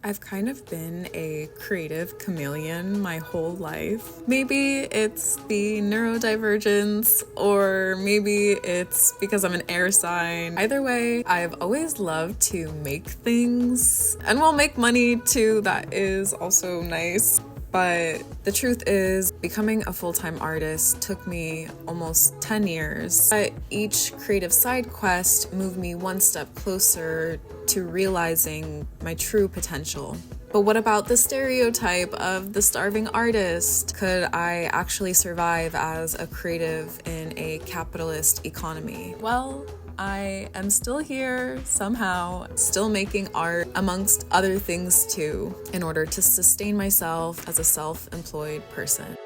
I've kind of been a creative chameleon my whole life. Maybe it's the neurodivergence, or maybe it's because I'm an air sign. Either way, I've always loved to make things, and will make money too. That is also nice. But the truth is, becoming a full-time artist took me almost 10 years. But each creative side quest moved me one step closer to realizing my true potential. But what about the stereotype of the starving artist? Could I actually survive as a creative in a capitalist economy? Well, I am still here somehow, still making art amongst other things too, in order to sustain myself as a self-employed person.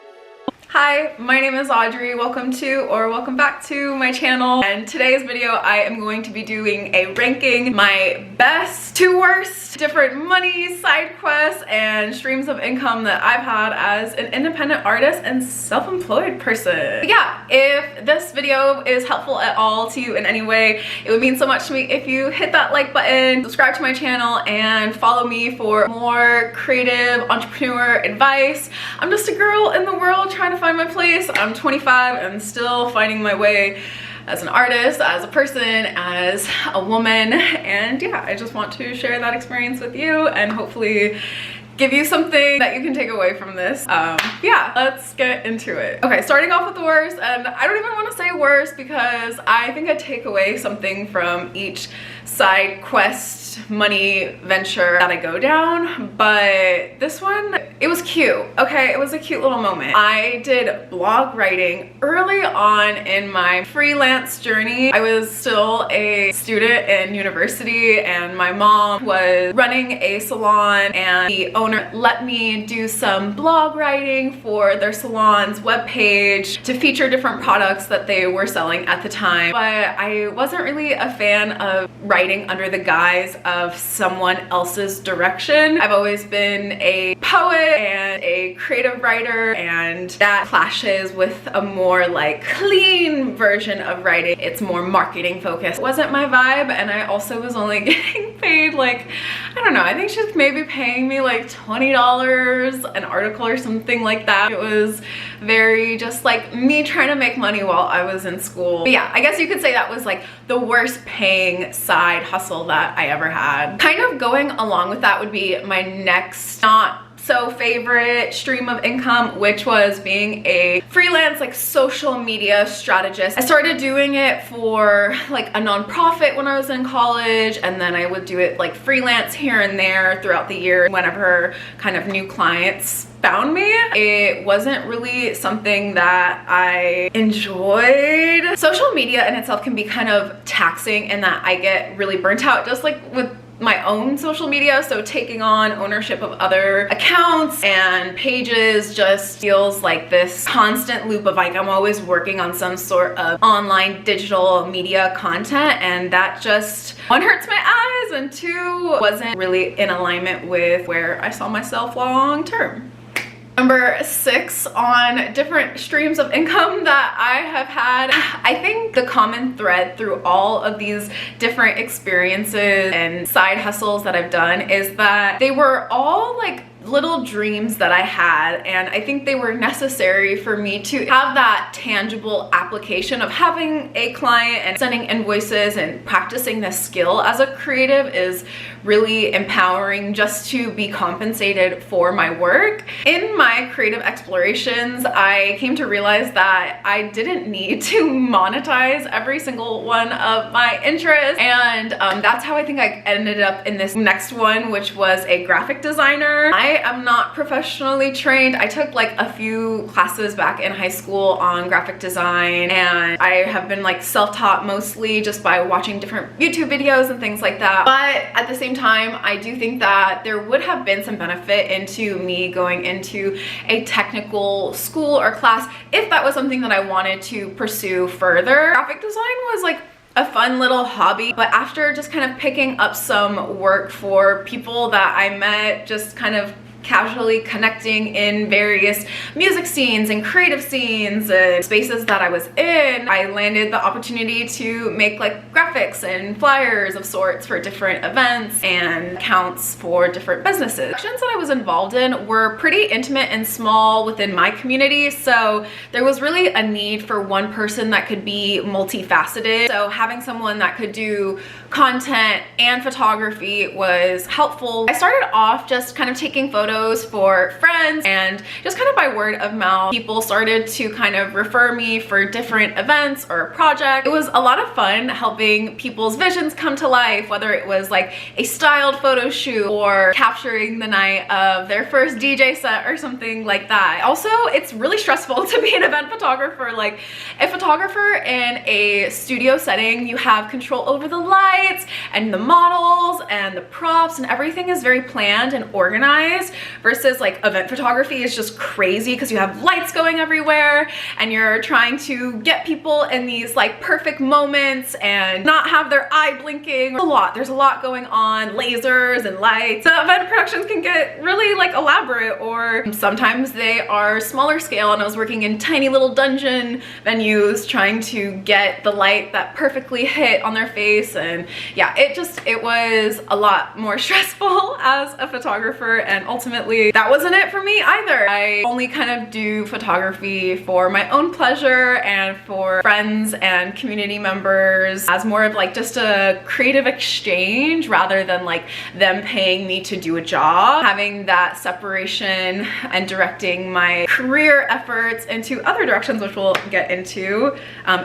Hi, my name is Audrey. Welcome back to my channel. And today's video, I am going to be doing a ranking my best to worst different money, side quests, and streams of income that I've had as an independent artist and self-employed person. But yeah, if this video is helpful at all to you in any way, it would mean so much to me if you hit that like button, subscribe to my channel, and follow me for more creative entrepreneur advice. I'm just a girl in the world trying to find my place. I'm 25 and still finding my way as an artist, as a person, as a woman, and yeah, I just want to share that experience with you and hopefully give you something that you can take away from this. Yeah, let's get into it. Okay, starting off with the worst, and I don't even want to say worst because I think I take away something from each side quest money venture that I go down, but this one, it was cute. Okay, it was a cute little moment. I did blog writing early on in my freelance journey. I was still a student in university and my mom was running a salon, and the owner let me do some blog writing for their salon's webpage to feature different products that they were selling at the time. But I wasn't really a fan of writing under the guise of someone else's direction. I've always been a poet and a creative writer, and that clashes with a more like clean version of writing. It's more marketing focused. It wasn't my vibe, and I also was only getting paid like, I don't know, I think she's maybe paying me like $20 an article or something like that. It was very just like me trying to make money while I was in school. But yeah, I guess you could say that was like the worst paying side hustle that I ever had. Kind of going along with that would be my next not so favorite stream of income, which was being a freelance like social media strategist. I started doing it for like a nonprofit when I was in college, and then I would do it like freelance here and there throughout the year whenever kind of new clients found me. It wasn't really something that I enjoyed. Social media in itself can be kind of taxing in that I get really burnt out, just like with my own social media. So taking on ownership of other accounts and pages just feels like this constant loop of like I'm always working on some sort of online digital media content, and that just, one, hurts my eyes, and two, wasn't really in alignment with where I saw myself long term. Number 6 on different streams of income that I have had. I think the common thread through all of these different experiences and side hustles that I've done is that they were all like little dreams that I had, and I think they were necessary for me to have that tangible application of having a client and sending invoices and practicing this skill as a creative is really empowering just to be compensated for my work. In my creative explorations, I came to realize that I didn't need to monetize every single one of my interests, and that's how I think I ended up in this next one, which was a graphic designer. I am not professionally trained. I took like a few classes back in high school on graphic design, and I have been like self-taught mostly just by watching different YouTube videos and things like that. But at the same time, I do think that there would have been some benefit into me going into a technical school or class if that was something that I wanted to pursue further. Graphic design was like a fun little hobby, but after just kind of picking up some work for people that I met just kind of casually connecting in various music scenes and creative scenes and spaces that I was in, I landed the opportunity to make like graphics and flyers of sorts for different events and accounts for different businesses. Actions that I was involved in were pretty intimate and small within my community, so there was really a need for one person that could be multifaceted. So having someone that could do content and photography was helpful. I started off just kind of taking photos for friends, and just kind of by word of mouth, people started to kind of refer me for different events or projects. It was a lot of fun helping people's visions come to life, whether it was like a styled photo shoot or capturing the night of their first DJ set or something like that. Also, it's really stressful to be an event photographer. Like a photographer in a studio setting, you have control over the lights and the models and the props, and everything is very planned and organized, versus like event photography is just crazy because you have lights going everywhere and you're trying to get people in these like perfect moments and not have their eye blinking. There's a lot going on, lasers and lights. So event productions can get really like elaborate, or sometimes they are smaller scale, and I was working in tiny little dungeon venues trying to get the light that perfectly hit on their face. And yeah, it was a lot more stressful as a photographer, and ultimately that wasn't it for me either. I only kind of do photography for my own pleasure and for friends and community members as more of like just a creative exchange rather than like them paying me to do a job. Having that separation and directing my career efforts into other directions, which we'll get into,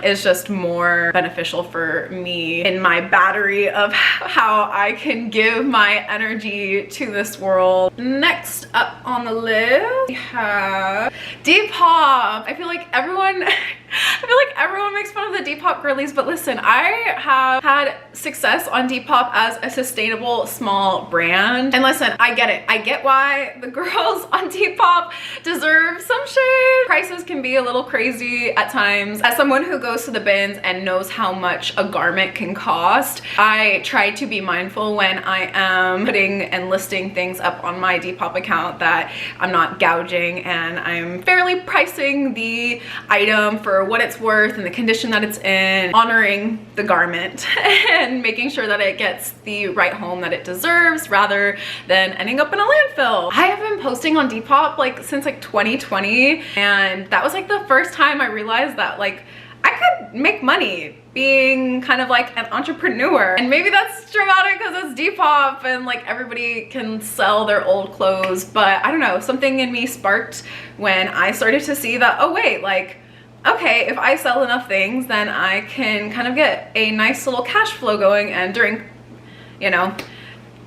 is just more beneficial for me in my battery of how I can give my energy to this world. Next up on the list, we have Depop. I feel like everyone makes fun of the Depop girlies, but listen, I have had success on Depop as a sustainable small brand. And listen, I get it. I get why the girls on Depop deserve some shade. Prices can be a little crazy at times. As someone who goes to the bins and knows how much a garment can cost, I try to be mindful when I am putting and listing things up on my Depop account that I'm not gouging, and I'm fairly pricing the item for what it's worth and the condition that it's in, honoring the garment and making sure that it gets the right home that it deserves rather than ending up in a landfill. I have been posting on Depop like since like 2020, and that was like the first time I realized that like I could make money being kind of like an entrepreneur. And maybe that's dramatic because it's Depop and like everybody can sell their old clothes, but I don't know, something in me sparked when I started to see that, oh wait, like, okay, if I sell enough things, then I can kind of get a nice little cash flow going. And during, you know,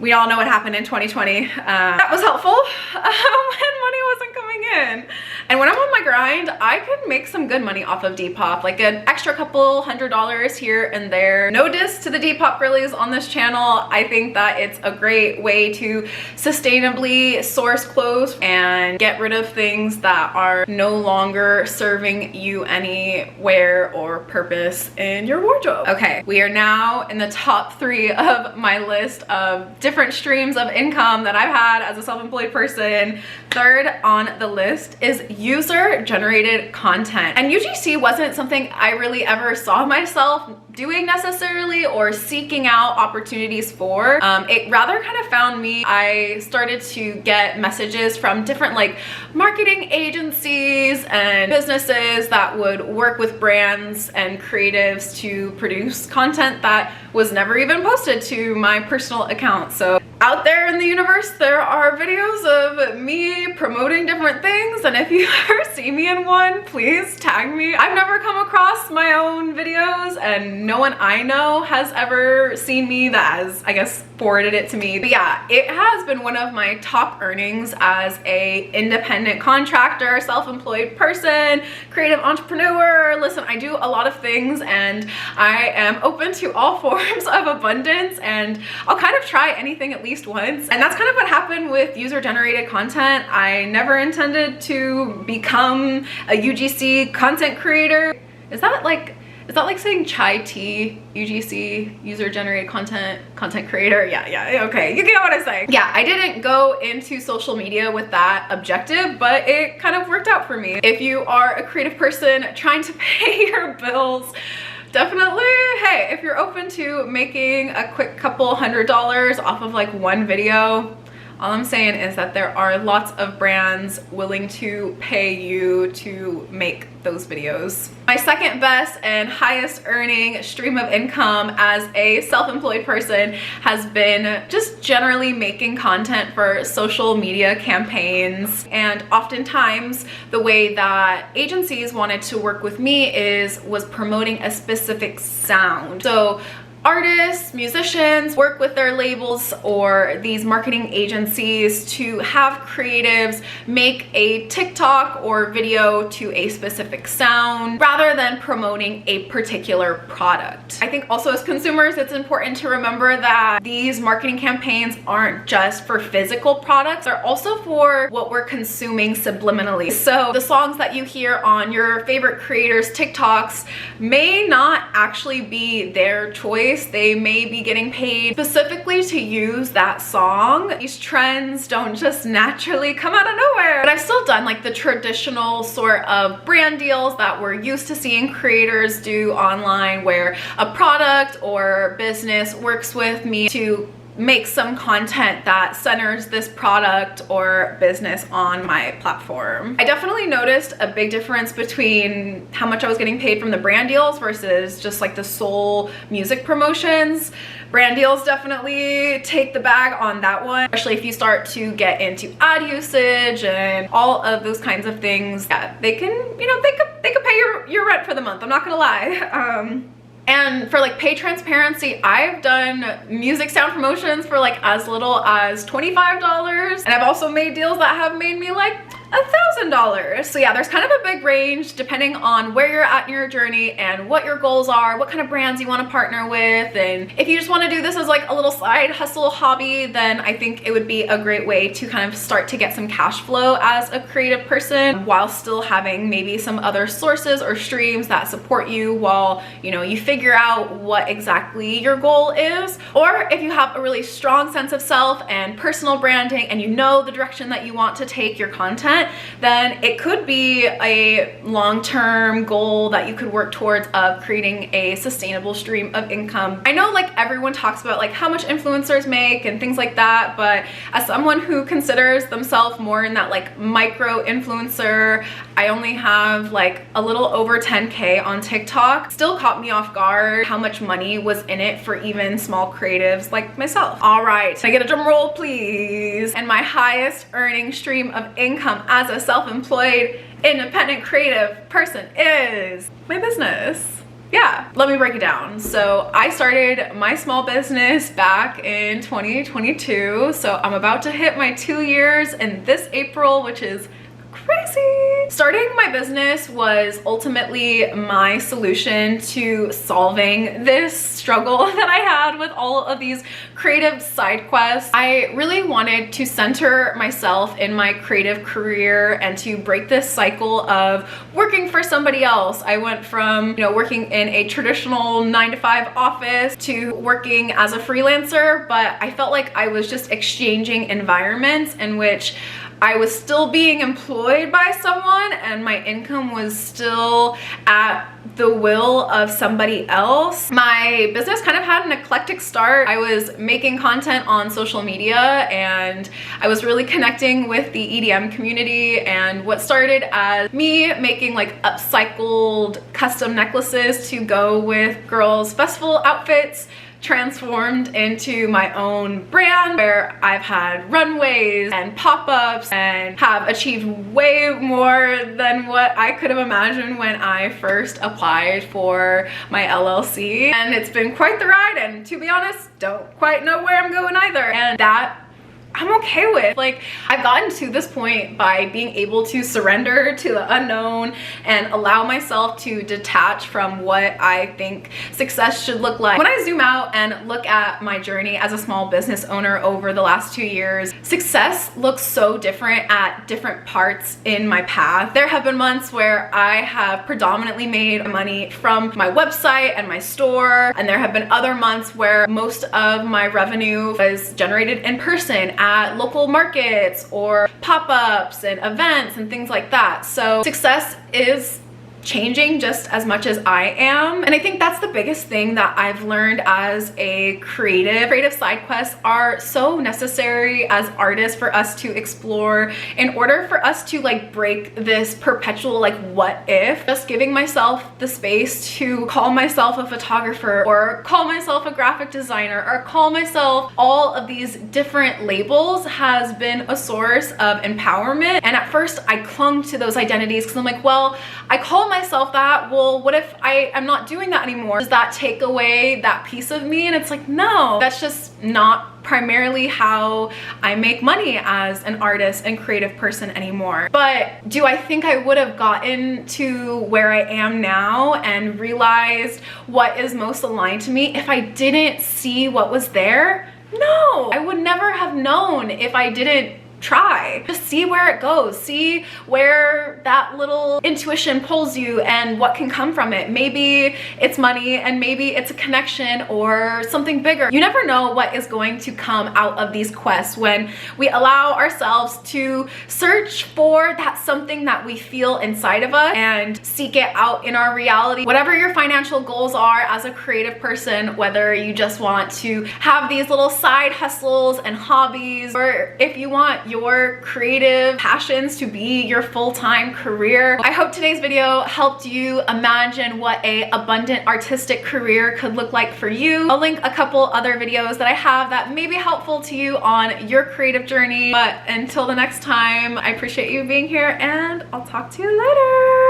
we all know what happened in 2020. That was helpful when money wasn't coming in. And when I'm on my grind, I can make some good money off of Depop, like an extra couple $100s here and there. No diss to the Depop girlies on this channel. I think that it's a great way to sustainably source clothes and get rid of things that are no longer serving you anywhere or purpose in your wardrobe. Okay, we are now in the top 3 of my list of different streams of income that I've had as a self-employed person. Third on the list is user-generated content. And UGC wasn't something I really ever saw myself doing necessarily or seeking out opportunities for. It rather kind of found me. I started to get messages from different like marketing agencies and businesses that would work with brands and creatives to produce content that was never even posted to my personal account. So out there in the universe, there are videos of me promoting different things, and if you ever see me in one, please tag me. I've never come across my own videos, and no one I know has ever seen me that has, I guess, forwarded it to me. But yeah, it has been one of my top earnings as a independent contractor, self-employed person, creative entrepreneur. Listen, I do a lot of things, and I am open to all forms of abundance, and I'll kind of try anything at least once. And that's kind of what happened with user-generated content. I never intended to become a UGC content creator. Is that like is that like saying chai tea, UGC, user generated content creator? Yeah, okay, you get what I'm saying. Yeah, I didn't go into social media with that objective, but it kind of worked out for me. If you are a creative person trying to pay your bills, definitely, hey, if you're open to making a quick couple $100s off of like one video, all I'm saying is that there are lots of brands willing to pay you to make those videos. My second best and highest earning stream of income as a self-employed person has been just generally making content for social media campaigns. And oftentimes the way that agencies wanted to work with me was promoting a specific sound. So artists, musicians work with their labels or these marketing agencies to have creatives make a TikTok or video to a specific sound rather than promoting a particular product. I think also as consumers, it's important to remember that these marketing campaigns aren't just for physical products, they're also for what we're consuming subliminally. So the songs that you hear on your favorite creators' TikToks may not actually be their choice. They may be getting paid specifically to use that song. These trends don't just naturally come out of nowhere. But I've still done like the traditional sort of brand deals that we're used to seeing creators do online, where a product or business works with me to make some content that centers this product or business on my platform. I definitely noticed a big difference between how much I was getting paid from the brand deals versus just like the sole music promotions. Brand deals definitely take the bag on that one, especially if you start to get into ad usage and all of those kinds of things. Yeah, they can, you know, they could pay your rent for the month, I'm not gonna lie. And for like pay transparency, I've done music sound promotions for like as little as $25. And I've also made deals that have made me like $1,000. So yeah, there's kind of a big range depending on where you're at in your journey and what your goals are, what kind of brands you want to partner with. And if you just want to do this as like a little side hustle hobby, then I think it would be a great way to kind of start to get some cash flow as a creative person while still having maybe some other sources or streams that support you while, you know, you figure out what exactly your goal is. Or if you have a really strong sense of self and personal branding and you know the direction that you want to take your content, then it could be a long-term goal that you could work towards of creating a sustainable stream of income. I know like everyone talks about like how much influencers make and things like that, but as someone who considers themselves more in that like micro influencer, I only have like a little over 10K on TikTok. Still caught me off guard how much money was in it for even small creatives like myself. All right, can I get a drum roll please? And my highest earning stream of income as a self-employed independent creative person is my business. Yeah, let me break it down. So I started my small business back in 2022. So I'm about to hit my 2 years in this April, which is crazy. Starting my business was ultimately my solution to solving this struggle that I had with all of these creative side quests. I really wanted to center myself in my creative career and to break this cycle of working for somebody else. I went from, you know, working in a traditional 9-to-5 office to working as a freelancer, but I felt like I was just exchanging environments in which I was still being employed by someone and my income was still at the will of somebody else. My business kind of had an eclectic start. I was making content on social media and I was really connecting with the EDM community, and what started as me making like upcycled custom necklaces to go with girls' festival outfits transformed into my own brand, where I've had runways and pop-ups and have achieved way more than what I could have imagined when I first applied for my LLC. And it's been quite the ride, and to be honest, don't quite know where I'm going either. And that I'm okay with. Like, I've gotten to this point by being able to surrender to the unknown and allow myself to detach from what I think success should look like. When I zoom out and look at my journey as a small business owner over the last 2 years, success looks so different at different parts in my path. There have been months where I have predominantly made money from my website and my store, and there have been other months where most of my revenue was generated in person at local markets or pop-ups and events and things like that. So success is changing just as much as I am. And I think that's the biggest thing that I've learned as a creative. Creative side quests are so necessary as artists for us to explore in order for us to like break this perpetual like what if. Just giving myself the space to call myself a photographer or call myself a graphic designer or call myself all of these different labels has been a source of empowerment. And at first I clung to those identities because I'm like, well, I call myself that. Well, what if I am not doing that anymore? Does that take away that piece of me? And it's like, no, that's just not primarily how I make money as an artist and creative person anymore. But do I think I would have gotten to where I am now and realized what is most aligned to me if I didn't see what was there? No, I would never have known if I didn't try. Just see where it goes. See where that little intuition pulls you and what can come from it. Maybe it's money and maybe it's a connection or something bigger. You never know what is going to come out of these quests when we allow ourselves to search for that something that we feel inside of us and seek it out in our reality. Whatever your financial goals are as a creative person, whether you just want to have these little side hustles and hobbies, or if you want your creative passions to be your full-time career. I hope today's video helped you imagine what a abundant artistic career could look like for you. I'll link a couple other videos that I have that may be helpful to you on your creative journey. But until the next time, I appreciate you being here and I'll talk to you later.